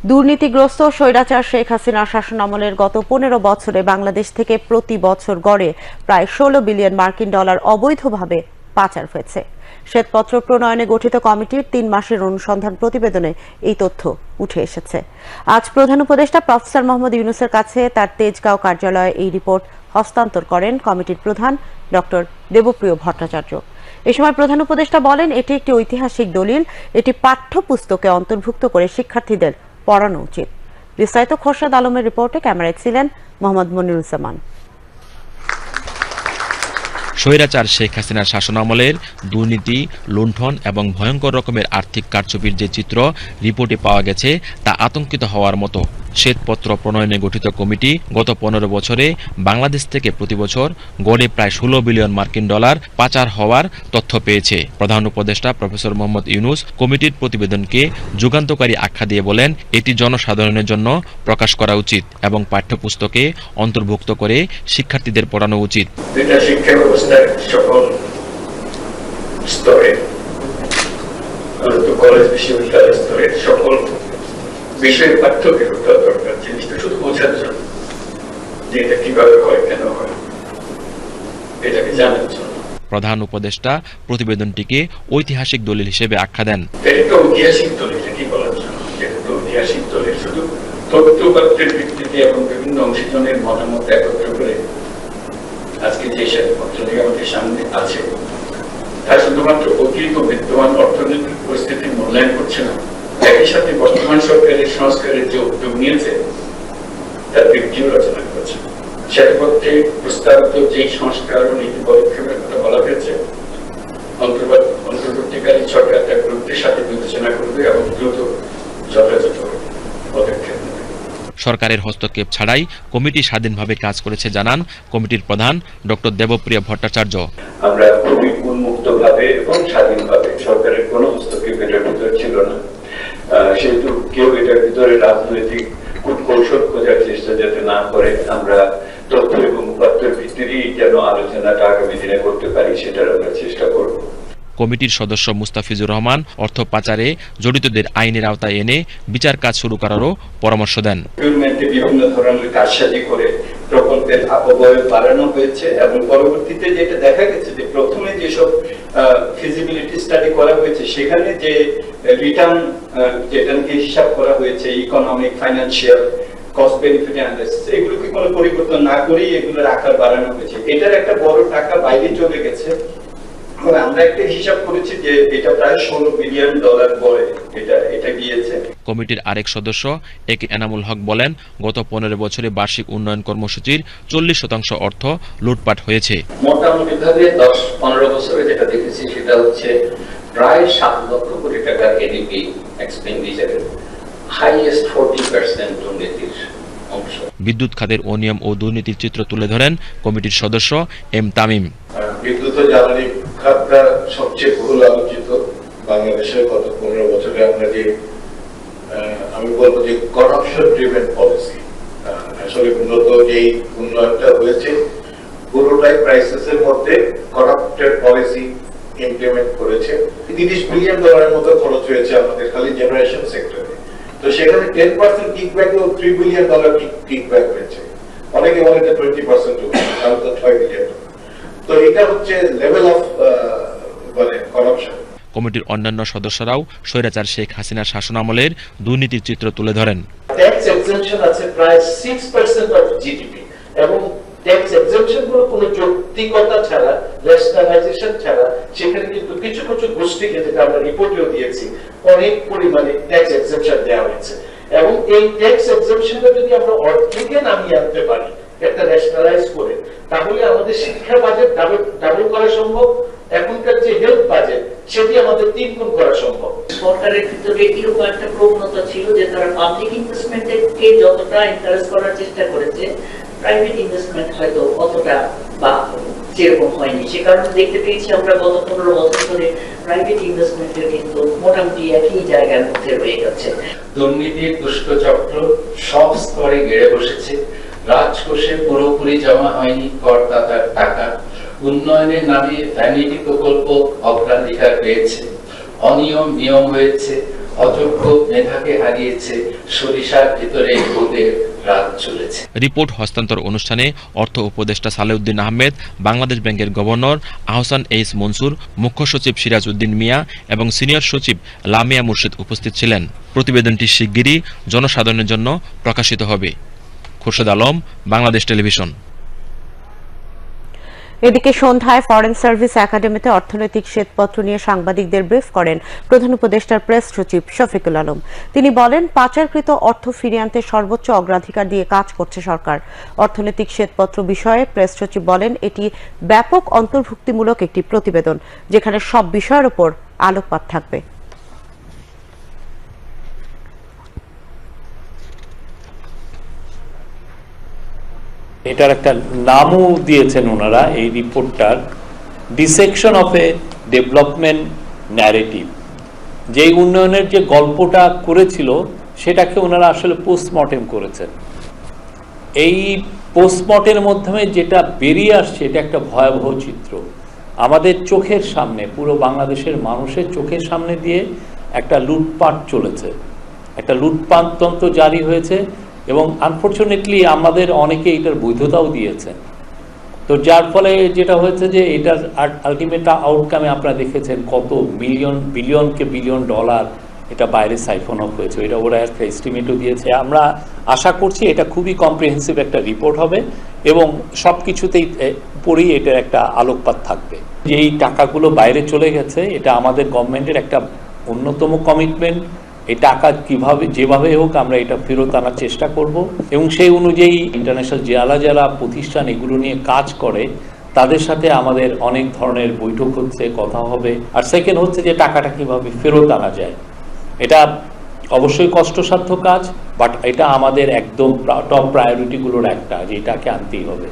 দুর্নীতিগ্রস্ত স্বৈরাচার শেখ হাসিনার শাসনামলের গত 15 বছরে বাংলাদেশ থেকে প্রতি বছর গড়ে প্রায় 16 বিলিয়ন মার্কিন ডলার অবৈধভাবে পাচার হয়েছে। শ্বেতপত্র প্রণয়নে গঠিত কমিটির 3 মাসের অনুসন্ধান প্রতিবেদনে এই তথ্য উঠে এসেছে। আজ প্রধান উপদেষ্টা প্রফেসর মোহাম্মদ ইউনূসের কাছে তার তেজগাঁও কার্যালয়ে এই রিপোর্ট হস্তান্তর করেন কমিটির প্রধান ডক্টর দেবপ্রিয় ভট্টাচার্য। এ সময় প্রধান উপদেষ্টা বলেন, এটি একটি ঐতিহাসিক দলিল, এটি পাঠ্যপুস্তকে অন্তর্ভুক্ত করে শিক্ষার্থীদের পড়ানো উচিত। বিস্তারিত খোরশেদ আলমের রিপোর্টে ক্যামেরায় ছিলেন মোহাম্মদ মনিরুজ্জামান। স্বৈরাচার শেখ হাসিনার শাসনামলের দুর্নীতি, লুণ্ঠন এবং ভয়ঙ্কর রকমের আর্থিক কারচুপির যে চিত্র রিপোর্টে পাওয়া গেছে তা আতঙ্কিত হওয়ার মতো। শ্বেতপত্র প্রণয়নে গঠিত কমিটি গত 15 বছরে বাংলাদেশ থেকে প্রতি বছর গড়ে প্রায় 16 বিলিয়ন মার্কিন ডলার পাচার হওয়ার তথ্য পেয়েছে। প্রধান উপদেষ্টা প্রফেসর মোহাম্মদ ইউনূস কমিটির প্রতিবেদনকে যুগান্তকারী আখ্যা দিয়ে বলেন, এটি জনসাধারণের জন্য প্রকাশ করা উচিত এবং পাঠ্যপুস্তকে অন্তর্ভুক্ত করে শিক্ষার্থীদের পড়ানো উচিত। সকল স্তরে, কলেজ বিশ্ববিদ্যালয় স্তরে সকল বিষয়ের পাঠ্যকে দরকার, জিনিসটা শুধু বোঝার জন্য যে এটা কিভাবে হয়, কেন হয়, এটাকে জানার জন্য। প্রধান উপদেষ্টা প্রতিবেদনটিকে ঐতিহাসিক দলিল হিসেবে আখ্যা দেন। এটা ঐতিহাসিক দলিল, কি বলার জন্য যেহেতু ঐতিহাসিক দলিল শুধু তথ্যপত্রের ভিত্তিতে এবং বিভিন্ন অংশীজনের মতামত একত্র করে আজকে যে শ্বেতপত্রটি আমাদের সামনে আছে তা শুধুমাত্র অতিরিক্ত বিদ্যমান অর্থনৈতিক পরিস্থিতির মূল্যায়ন করছে না, একই সাথে বর্তমান সরকারের সংস্কারের যে উদ্যোগ নিয়েছে তার ভিত্তিও রচনা করেছে। শ্বেতপত্রে প্রস্তাবিত যে সংস্কার ও নীতি পদক্ষেপের কথা বলা হয়েছে, অন্তর্বর্তীকালীন সরকার তা গুরুত্বের সাথে বিবেচনা করবে এবং দ্রুত যথাযথ পদক্ষেপ নেবে। সরকারের হস্তক্ষেপ ছাড়াই কমিটি স্বাধীনভাবে কাজ করেছে জানান কমিটির প্রধান ডক্টর দেবপ্রিয় ভট্টাচার্য। আমরা খুবই উন্মুক্তভাবে এবং স্বাধীনভাবে, সরকারের কোনো হস্তক্ষেপ এটার ভিতরে ছিল না, সেহেতু কেউ এটার ভিতরে রাজনৈতিক কূটকৌশল খোঁজার চেষ্টা যাতে না করে, আমরা তথ্য এবং উপাত্তের ভিত্তিতেই যেন আলোচনাটা আগামী দিনে করতে পারি সেটার আমরা চেষ্টা করব। কমিটির সদস্য মুস্তাফিজুর রহমান অর্থ পাচারে জড়িতদের আইনের আওতায় এনে বিচার কাজ শুরু করারও পরামর্শ দেন। বিভিন্ন ধরনের কারসাজি করে প্রকল্পের অপব্যয় বাড়ানো হয়েছে এবং পরবর্তীতে যেটা দেখা গেছে যে প্রথমে যেসব ফিজিবিলিটি স্টাডি করা হয়েছে সেখানে যে রিটার্ন যেটাকে হিসাব করা হয়েছে, economic, financial, cost benefit analysis, এগুলোকে কোনো পরিবর্তন না করেই এগুলোর আকার বাড়ানো হয়েছে। এটার একটা বড় টাকা বাইরে চলে গেছে। আমরা একটা হিসাব করেছি যে এটা প্রায় 16 বিলিয়ন ডলার বলে এটা গিয়েছে। কমিটির আরেক সদস্য একে এনামুল হক বলেন, গত 15 বছরে বার্ষিক উন্নয়ন কর্মসূচির 40% অর্থ লুটপাট হয়েছে। মোটামুটি ভাবে 10-15 বছরে যেটা দেখেছি সেটা হচ্ছে প্রায় 7 লক্ষ কোটি টাকার এডিপি এক্সপেন্ডিচারের হাইয়েস্ট 40% দুর্নীতির অংশ। বিদ্যুৎ খাতের অনিয়ম ও দুর্নীতির চিত্র তুলে ধরেন কমিটির সদস্য এম তামিম। বিদ্যুৎ ও জ্বালানি খাতটা সবচেয়ে বহুল আলোচিত বাংলাদেশের গত 15 বছরে। আমরা যে আমি বলবো যে করাপশন ড্রিভেন পলিসি, আসলে মূলত যেই উন্নয়নটা হয়েছে পুরোটাই ক্রাইসিসের মধ্যে করাপ্টেড পলিসি ইমপ্লিমেন্ট করেছে। 30 বিলিয়ন ডলারের মতো খরচ হয়েছে আমাদের খালি জেনারেশন সেক্টরে। তো সেখানে 10% কিকব্যাক ও 3 বিলিয়ন ডলার কিকব্যাক হয়েছে। অনেকে বলে যে 20% তাহলে তো 6 বিলিয়ন। তো এটা হচ্ছে লেভেল অফ করাপশন। কমিটির অন্যান্য সদস্যরাও স্বৈরাচার শেখ হাসিনার শাসনামলের দুর্নীতির চিত্র তুলে ধরেন। ট্যাক্স এক্সেম্পশন আছে প্রায় 6% অফ জিডিপি এবং ট্যাক্স এক্সেম্পশন গুলো কোনো যৌক্তিকতা ছাড়া, রেশনালাইজেশন ছাড়া, সেখানে কিন্তু কিছু কিছু গোষ্ঠীকে, যেটা আমরা রিপোর্টেও দিয়েছি, অনেক পরিমাণে ট্যাক্স এক্সেম্পশন দেওয়া হয়েছে। এবং এই ট্যাক্স এক্সেম্পশনটা যদি আমরা অর্ধেকে নামিয়ে আনতে পারি একটা রেশনালাইজ করে, তাহলে আমাদের শিক্ষা বাজেট ডাবল করা সম্ভব, এখনকার যে হেলথ বাজেট সেটি আমাদের 3 গুণ করা সম্ভব। সরকারের ভিতরে এরকম একটা প্রবণতা ছিল যে তারা পাবলিক ইনভেস্টমেন্টকে যতটা এনকারেজ করার চেষ্টা করেছে, প্রাইভেট ইনভেস্টমেন্ট হয়তো অতটা বা যেরকম হয়নি। সে কারণে দেখতে পেয়েছি আমরা গত 15 বছর ধরে প্রাইভেট ইনভেস্টমেন্টের কিন্তু মোটামুটি একই জায়গার মধ্যে রয়ে গেছে। দুর্নীতির দুষ্টচক্র সব স্তরে গেড়ে বসেছে, রাজকোষে পুরোপুরি জমা হয়নি করদাতার টাকা, উন্নয়নের নামে ভ্যানিটি প্রকল্প অগ্রাধিকার পেয়েছে, অনিয়ম নিয়ম হয়েছে, অযোগ্য মেধাকে হারিয়েছে, সরিষার ভিতরে ওদের রাত চলেছে। রিপোর্ট হস্তান্তর অনুষ্ঠানে অর্থ উপদেষ্টা সালেউদ্দিন আহমেদ, বাংলাদেশ ব্যাংকের গভর্নর আহসান এইচ মনসুর, মুখ্য সচিব সিরাজ উদ্দিন মিয়া এবং সিনিয়র সচিব লামিয়া মুর্শিদ উপস্থিত ছিলেন। প্রতিবেদনটি শিগগিরই জনসাধারণের জন্য প্রকাশিত হবে। খুরশেদ আলম, বাংলাদেশ টেলিভিশন। এদিকে সন্ধ্যায় ফরেন সার্ভিস একাডেমিতে অর্থনৈতিক শ্বেতপত্র নিয়ে সাংবাদিকদের ব্রিফ করেন প্রধান উপদেষ্টার প্রেস সচিব শফিকুল আলম। তিনি বলেন, পাচারকৃত অর্থ ফিরিয়ে আনতে সর্বোচ্চ অগ্রাধিকার দিয়ে কাজ করছে সরকার। অর্থনৈতিক শ্বেতপত্র বিষয়ে প্রেস সচিব বলেন, এটি ব্যাপক অন্তর্ভুক্তিমূলক একটি প্রতিবেদন, যেখানে সব বিষয়ের উপর আলোকপাত থাকবে। এটার একটা নামও দিয়েছেন ওনারা এই রিপোর্টটার, dissection of a development narrative. যে উন্নয়নের যে গল্পটা করেছিল সেটাকে ওনারা আসলে পোস্টমর্টেম করেছেন। এই পোস্টমর্টেমের মাধ্যমে যেটা বেরিয়ে আসছে এটা একটা ভয়াবহ চিত্র। আমাদের চোখের সামনে, পুরো বাংলাদেশের মানুষের চোখের সামনে দিয়ে একটা লুটপাট চলেছে, একটা লুটপাটতন্ত্র জারি হয়েছে এবং আনফর্চুনেটলি আমাদের অনেকে এটার বৈধতাও দিয়েছেন। তো যার ফলে যেটা হয়েছে যে এটার আলটিমেট আউটকামে আপনারা দেখেছেন কত বিলিয়ন ডলার এটা বাইরে সাইফন অফ হয়েছে। এটা ওরা একটা এস্টিমেটও দিয়েছে। আমরা আশা করছি এটা খুবই কম্প্রিহেন্সিভ একটা রিপোর্ট হবে এবং সব কিছুতেই পরেই এটার একটা আলোকপাত থাকবে। যে এই টাকাগুলো বাইরে চলে গেছে, এটা আমাদের গভর্নমেন্টের একটা অন্যতম কমিটমেন্ট। এই টাকা কিভাবে যেভাবে হোক আমরা এটা ফেরত আনার চেষ্টা করব এবং সেই অনুযায়ী ইন্টারন্যাশনাল যারা প্রতিষ্ঠান এগুলো নিয়ে কাজ করে তাদের সাথে আমাদের অনেক ধরনের বৈঠক হচ্ছে, কথা হবে। আর সেকেন্ড হচ্ছে যে টাকাটা কিভাবে ফেরত আনা যায়। এটা অবশ্যই কষ্টসাধ্য কাজ, বাট এটা আমাদের একদম টপ প্রায়োরিটিগুলোর একটা, যে এটাকে আনতেই হবে।